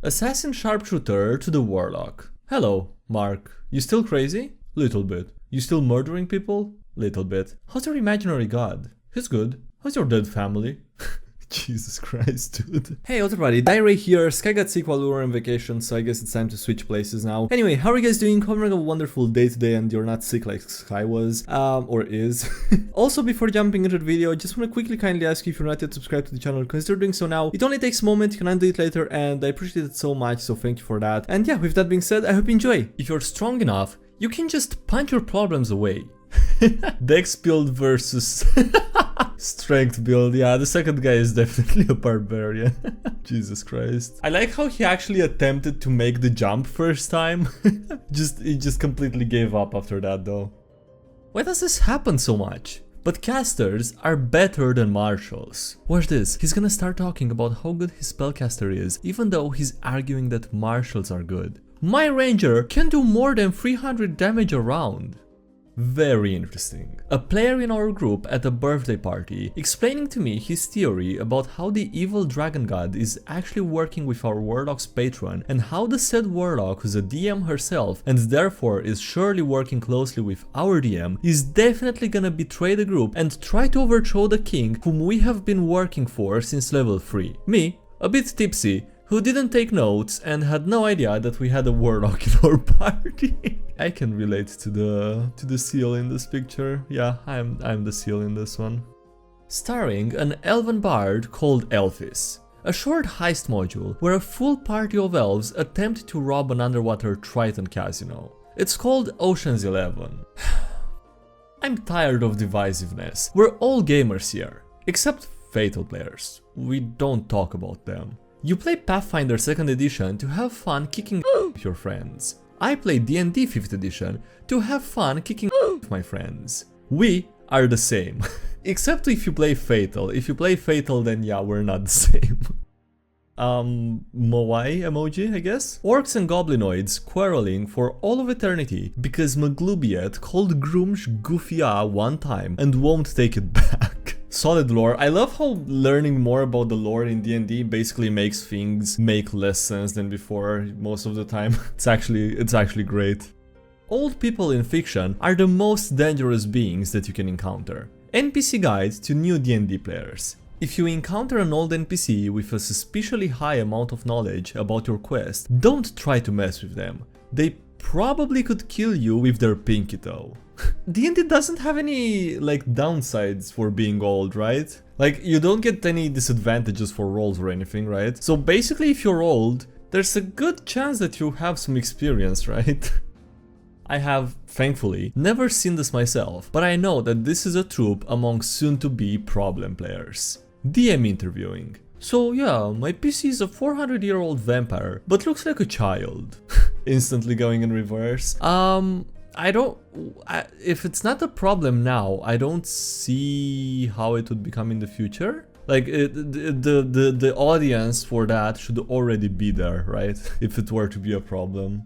Assassin Sharpshooter to the Warlock. Hello, Mark. You still crazy? Little bit. You still murdering people? Little bit. How's your imaginary god? He's good. How's your dead family? Jesus Christ, dude. Hey, what's up, everybody? DieRay here. Sky got sick while we were on vacation, so I guess it's time to switch places now. Anyway, how are you guys doing? Hope you're having a wonderful day today and you're not sick like Sky was, or is. Also, before jumping into the video, I just want to quickly kindly ask you if you're not yet subscribed to the channel, consider doing so now. It only takes a moment, you can undo it later, and I appreciate it so much, so thank you for that. And yeah, with that being said, I hope you enjoy. If you're strong enough, you can just punch your problems away. Dex build versus strength build. Yeah, the second guy is definitely a barbarian. Jesus Christ. I like how he actually attempted to make the jump first time. He just completely gave up after that though. Why does this happen so much? But casters are better than marshals. Watch this, he's gonna start talking about how good his spellcaster is, even though he's arguing that marshals are good. My ranger can do more than 300 damage a round. Very interesting. A player in our group at a birthday party explaining to me his theory about how the evil dragon god is actually working with our warlock's patron, and how the said warlock, who's a DM herself and therefore is surely working closely with our DM, is definitely gonna betray the group and try to overthrow the king whom we have been working for since level 3. Me, a bit tipsy, who didn't take notes and had no idea that we had a warlock in our party. I can relate to the seal in this picture. Yeah, I'm the seal in this one. Starring an elven bard called Elphys. A short heist module where a full party of elves attempt to rob an underwater Triton casino. It's called Ocean's 11. I'm tired of divisiveness. We're all gamers here, except Fatal players. We don't talk about them. You play Pathfinder 2nd edition to have fun kicking with your friends. I play D&D 5th edition to have fun kicking with my friends. We are the same. Except if you play Fatal. If you play Fatal, then yeah, we're not the same. Moai emoji, I guess? Orcs and goblinoids quarreling for all of eternity because Maglubiet called Grumsh Goofya one time and won't take it back. Solid lore. I love how learning more about the lore in D&D basically makes things make less sense than before most of the time. It's actually great. Old people in fiction are the most dangerous beings that you can encounter. NPC guide to new D&D players. If you encounter an old NPC with a suspiciously high amount of knowledge about your quest, don't try to mess with them. They probably could kill you with their pinky toe. D&D doesn't have any, like, downsides for being old, right? Like, you don't get any disadvantages for rolls or anything, right? So basically, if you're old, there's a good chance that you have some experience, right? I have, thankfully, never seen this myself, but I know that this is a trope among soon-to-be problem players. DM interviewing. So yeah, my PC is a 400-year-old vampire, but looks like a child. Instantly going in reverse. If it's not a problem now, I don't see how it would become in the future. Like, the audience for that should already be there, right? If it were to be a problem.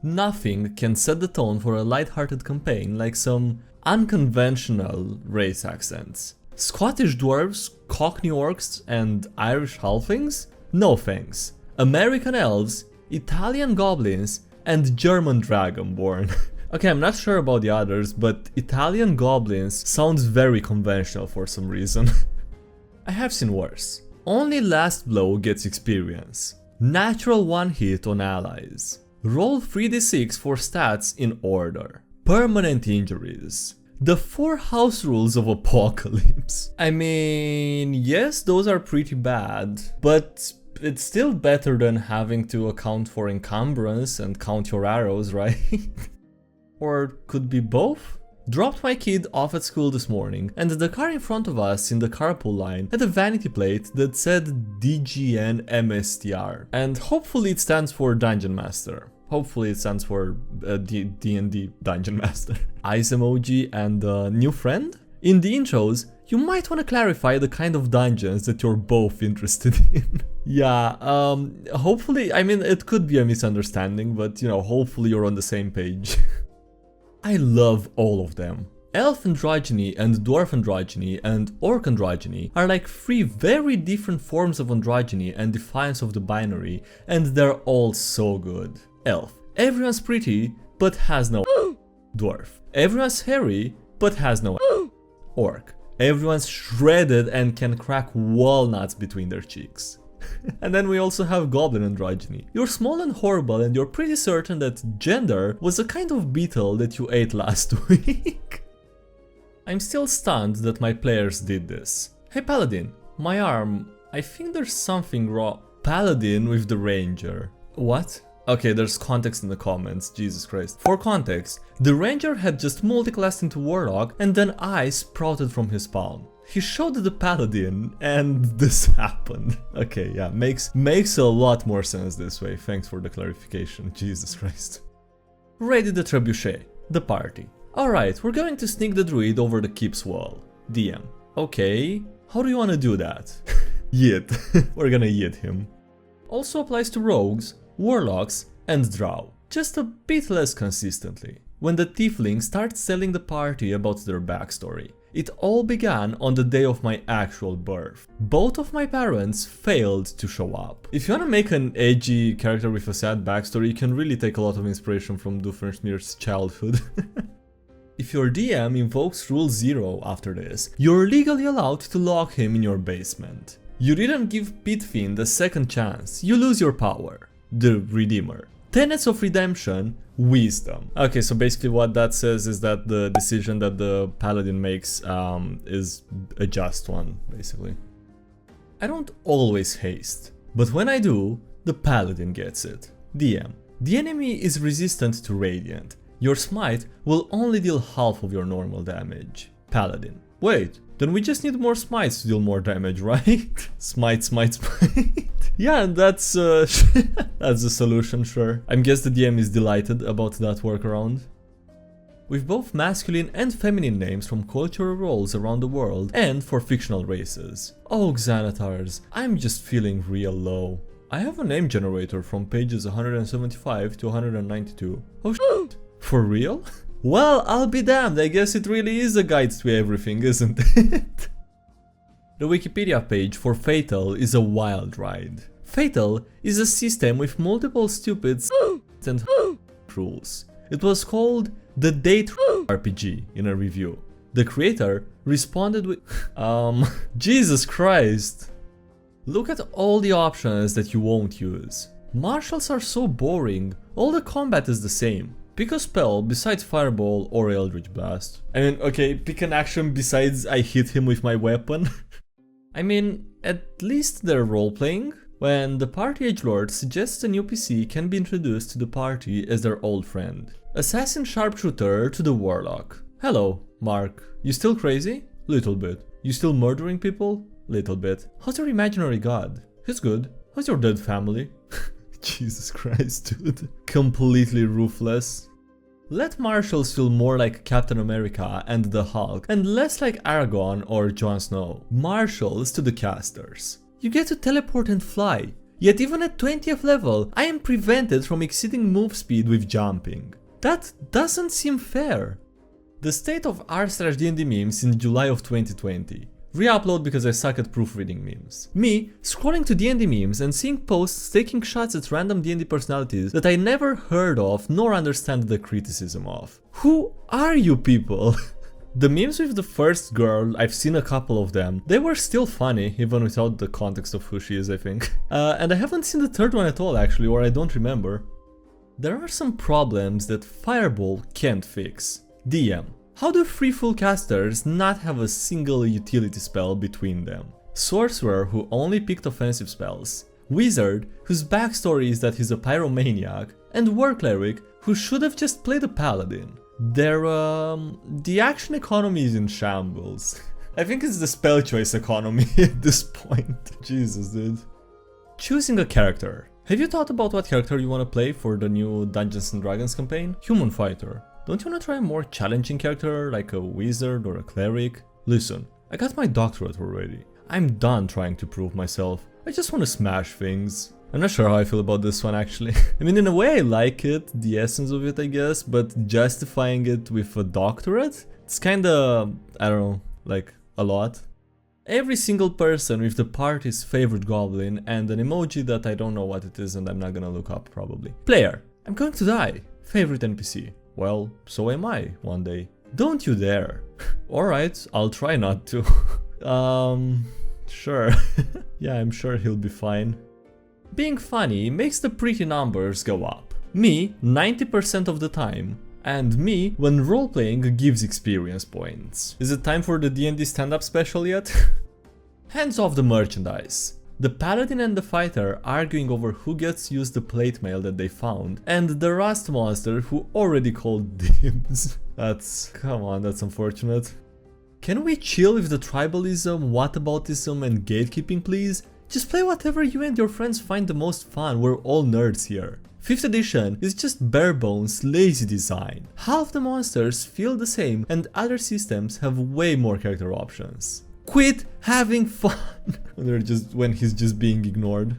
Nothing can set the tone for a light-hearted campaign like some unconventional race accents. Scottish dwarves, Cockney orcs, and Irish halflings? No thanks. American elves, Italian goblins, and German dragonborn. Okay, I'm not sure about the others, but Italian goblins sounds very conventional for some reason. I have seen worse. Only last blow gets experience. Natural one hit on allies. Roll 3d6 for stats in order. Permanent injuries. The 4 house rules of apocalypse. I mean, yes, those are pretty bad, but it's still better than having to account for encumbrance and count your arrows, right? Or could be both? Dropped my kid off at school this morning, and the car in front of us in the carpool line had a vanity plate that said DnMemes, and hopefully it stands for Dungeon Master. Hopefully it stands for D&D Dungeon Master. Eyes emoji and new friend? In the intros, you might want to clarify the kind of dungeons that you're both interested in. Yeah, hopefully, I mean, it could be a misunderstanding, but you know, hopefully you're on the same page. I love all of them. Elf androgyny and dwarf androgyny and orc androgyny are like three very different forms of androgyny and defiance of the binary, and they're all so good. Elf. Everyone's pretty, but has no Dwarf. Everyone's hairy, but has no Orc. Everyone's shredded and can crack walnuts between their cheeks. And then we also have goblin androgyny. You're small and horrible and you're pretty certain that gender was a kind of beetle that you ate last week. I'm still stunned that my players did this. Hey Paladin, my arm, I think there's something wrong. Paladin with the ranger. What? Okay, there's context in the comments, Jesus Christ. For context, the ranger had just multiclassed into warlock and then eyes sprouted from his palm. He showed the paladin and this happened. Okay, yeah, makes a lot more sense this way. Thanks for the clarification, Jesus Christ. Ready the trebuchet, the party. Alright, we're going to sneak the druid over the keep's wall. DM. Okay, how do you want to do that? Yeet. We're gonna yeet him. Also applies to rogues, warlocks, and drow. Just a bit less consistently. When the tiefling starts telling the party about their backstory. It all began on the day of my actual birth. Both of my parents failed to show up. If you wanna make an edgy character with a sad backstory, you can really take a lot of inspiration from Doofenshmir's childhood. If your DM invokes Rule 0 after this, you're legally allowed to lock him in your basement. You didn't give Pitfiend a second chance, you lose your power. The Redeemer. Tenets of Redemption, Wisdom. Okay, so basically what that says is that the decision that the paladin makes is a just one, basically. I don't always haste, but when I do, the paladin gets it. DM. The enemy is resistant to Radiant. Your smite will only deal half of your normal damage. Paladin. Wait, then we just need more smites to deal more damage, right? Smite, smite, smite. Yeah, that's that's the solution, sure. I guess the DM is delighted about that workaround. With both masculine and feminine names from cultural roles around the world and for fictional races. Oh, Xanatars, I'm just feeling real low. I have a name generator from pages 175 to 192. Oh shit, for real? Well, I'll be damned, I guess it really is a guide to everything, isn't it? The Wikipedia page for Fatal is a wild ride. Fatal is a system with multiple stupid and rules. It was called the Date RPG in a review. The creator responded with Jesus Christ. Look at all the options that you won't use. Martials are so boring, all the combat is the same. Pick a spell besides Fireball or Eldritch Blast. I mean, okay, pick an action besides I hit him with my weapon. I mean, at least they're role-playing. When the party edgelord suggests a new PC can be introduced to the party as their old friend. Assassin Sharpshooter to the Warlock. Hello, Mark. You still crazy? Little bit. You still murdering people? Little bit. How's your imaginary god? He's good. How's your dead family? Jesus Christ, dude. Completely ruthless. Let marshals feel more like Captain America and the Hulk, and less like Aragorn or Jon Snow. Marshals to the casters. You get to teleport and fly, yet even at 20th level, I am prevented from exceeding move speed with jumping. That doesn't seem fair. The state of r/DnDMemes in July of 2020. Re-upload because I suck at proofreading memes. Me scrolling to DnDMemes and seeing posts taking shots at random D&D personalities that I never heard of nor understand the criticism of. Who are you people? The memes with the first girl, I've seen a couple of them. They were still funny, even without the context of who she is, I think. And I haven't seen the third one at all actually, or I don't remember. There are some problems that Fireball can't fix. DM. How do 3 full casters not have a single utility spell between them? Sorcerer who only picked offensive spells, Wizard whose backstory is that he's a pyromaniac, and War Cleric who should have just played a paladin. The action economy is in shambles. I think it's the spell choice economy at this point. Jesus, dude. Choosing a character. Have you thought about what character you want to play for the new Dungeons & Dragons campaign? Human fighter. Don't you want to try a more challenging character like a wizard or a cleric? Listen, I got my doctorate already. I'm done trying to prove myself. I just want to smash things. I'm not sure how I feel about this one actually. I mean, in a way I like it, the essence of it I guess, but justifying it with a doctorate? It's kinda, I don't know, like a lot. Every single person with the party's favorite goblin and an emoji that I don't know what it is and I'm not gonna look up probably. Player, I'm going to die. Favorite NPC. Well, so am I one day. Don't you dare. Alright, I'll try not to. Sure. Yeah, I'm sure he'll be fine. Being funny makes the pretty numbers go up. Me, 90% of the time. And me, when roleplaying gives experience points. Is it time for the D&D stand-up special yet? Hands off the merchandise. The paladin and the fighter arguing over who gets used the plate mail that they found, and the rust monster who already called dibs. Come on, that's unfortunate. Can we chill with the tribalism, whataboutism and gatekeeping please? Just play whatever you and your friends find the most fun, we're all nerds here. 5th edition is just bare bones, lazy design. Half the monsters feel the same and other systems have way more character options. Quit having fun when he's just being ignored.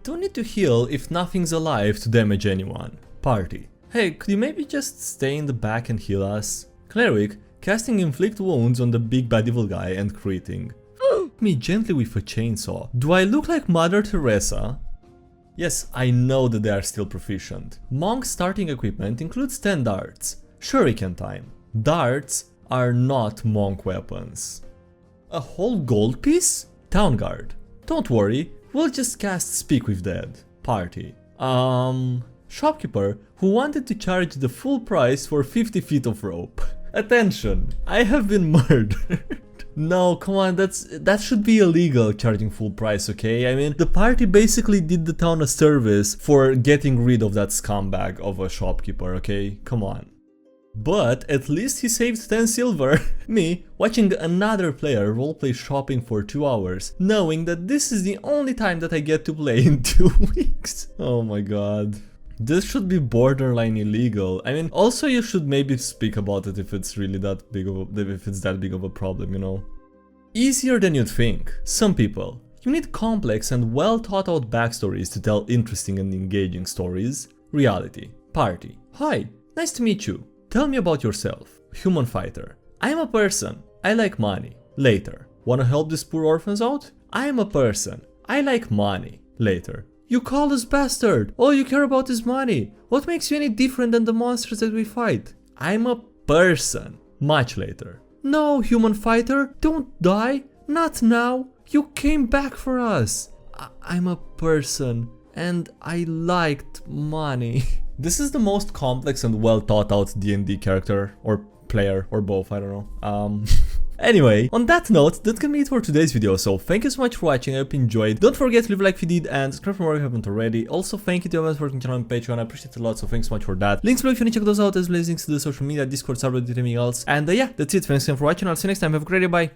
Don't need to heal if nothing's alive to damage anyone. Party. Hey, could you maybe just stay in the back and heal us? Cleric, casting inflict wounds on the big bad evil guy and critting. Me gently with a chainsaw. Do I look like Mother Teresa? Yes, I know that they are still proficient. Monk's starting equipment includes 10 darts. Shuriken time. Darts are not monk weapons. A whole gold piece? Town guard. Don't worry, we'll just cast Speak with Dead. Party. Shopkeeper who wanted to charge the full price for 50 feet of rope. Attention, I have been murdered. No, come on, that should be illegal, charging full price, okay? I mean, the party basically did the town a service for getting rid of that scumbag of a shopkeeper, okay? Come on. But at least he saved 10 silver. Me, watching another player roleplay shopping for 2 hours, knowing that this is the only time that I get to play in 2 weeks. Oh my god. This should be borderline illegal. I mean, also you should maybe speak about it if it's really that big of a problem, you know? Easier than you'd think. Some people. You need complex and well thought out backstories to tell interesting and engaging stories. Reality. Party. Hi, nice to meet you. Tell me about yourself. Human fighter. I am a person. I like money. Later. Wanna help these poor orphans out? I am a person. I like money. Later. You call us bastard! All you care about is money! What makes you any different than the monsters that we fight? I'm a person. Much later. No, human fighter, don't die! Not now! You came back for us! I'm a person, and I liked money. This is the most complex and well thought out D&D character, or player, or both, I don't know. Anyway, on that note, that's gonna be it for today's video, so thank you so much for watching, I hope you enjoyed. Don't forget to leave a like if you did, and subscribe for more if you haven't already. Also, thank you to everyone for working channel on Patreon, I appreciate it a lot, so thanks so much for that. Links below if you want to check those out, as well as links to the social media, Discord, server, and everything else. And yeah, that's it, thanks again for watching, I'll see you next time, have a great day, bye!